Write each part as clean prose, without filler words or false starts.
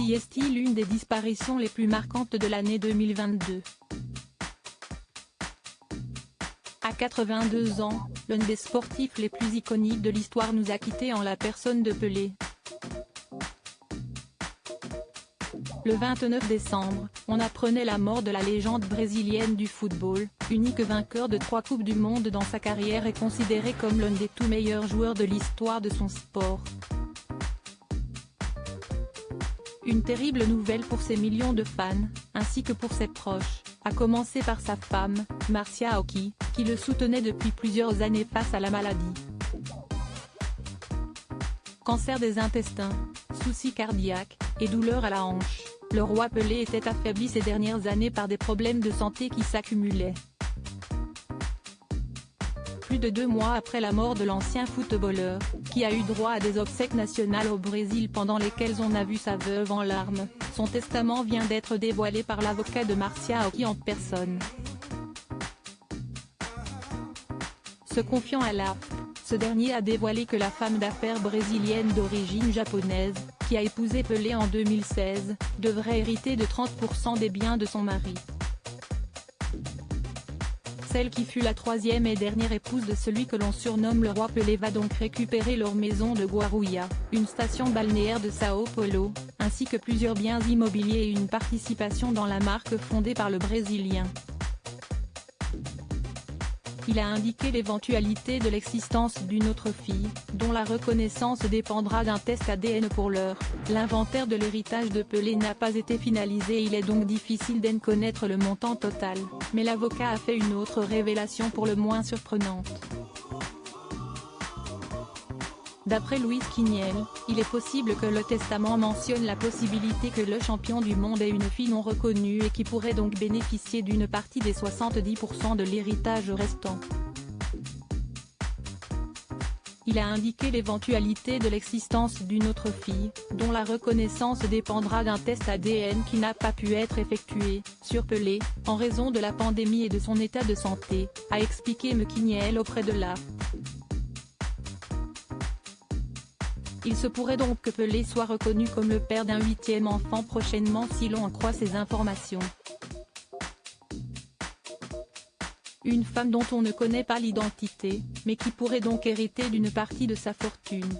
Qui est-il l'une des disparitions les plus marquantes de l'année 2022. À 82 ans, l'un des sportifs les plus iconiques de l'histoire nous a quittés en la personne de Pelé. Le 29 décembre, on apprenait la mort de la légende brésilienne du football, unique vainqueur de 3 Coupes du Monde dans sa carrière et considéré comme l'un des tout meilleurs joueurs de l'histoire de son sport. Une terrible nouvelle pour ses millions de fans, ainsi que pour ses proches, à commencer par sa femme, Marcia Oki, qui le soutenait depuis plusieurs années face à la maladie. Cancer des intestins, soucis cardiaques, et douleurs à la hanche, le roi Pelé était affaibli ces dernières années par des problèmes de santé qui s'accumulaient. Plus de 2 mois après la mort de l'ancien footballeur, qui a eu droit à des obsèques nationales au Brésil pendant lesquelles on a vu sa veuve en larmes, son testament vient d'être dévoilé par l'avocat de Marcia Oki en personne. Se confiant à l'AFP, ce dernier a dévoilé que la femme d'affaires brésilienne d'origine japonaise, qui a épousé Pelé en 2016, devrait hériter de 30% des biens de son mari. Celle qui fut la 3e et dernière épouse de celui que l'on surnomme le roi Pelé va donc récupérer leur maison de Guarulhos, une station balnéaire de Sao Paulo, ainsi que plusieurs biens immobiliers et une participation dans la marque fondée par le Brésilien. Il a indiqué l'éventualité de l'existence d'une autre fille, dont la reconnaissance dépendra d'un test ADN pour l'heure. L'inventaire de l'héritage de Pelé n'a pas été finalisé et il est donc difficile d'en connaître le montant total, mais l'avocat a fait une autre révélation pour le moins surprenante. D'après Luis Quiniel, il est possible que le testament mentionne la possibilité que le champion du monde ait une fille non reconnue et qui pourrait donc bénéficier d'une partie des 70% de l'héritage restant. Il a indiqué l'éventualité de l'existence d'une autre fille, dont la reconnaissance dépendra d'un test ADN qui n'a pas pu être effectué, sur Pelé, en raison de la pandémie et de son état de santé, a expliqué Quiniel auprès de l'AFP. Il se pourrait donc que Pelé soit reconnu comme le père d'un 8e enfant prochainement si l'on en croit ces informations. Une femme dont on ne connaît pas l'identité, mais qui pourrait donc hériter d'une partie de sa fortune.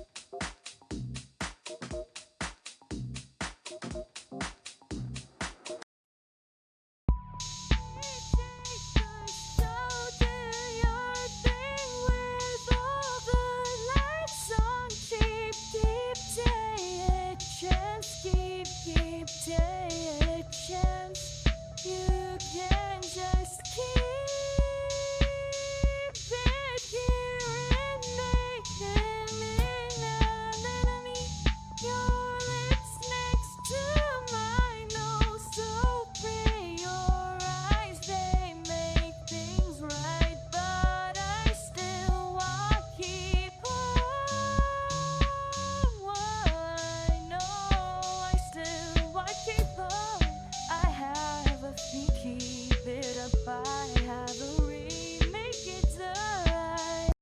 Keep taking a chance. You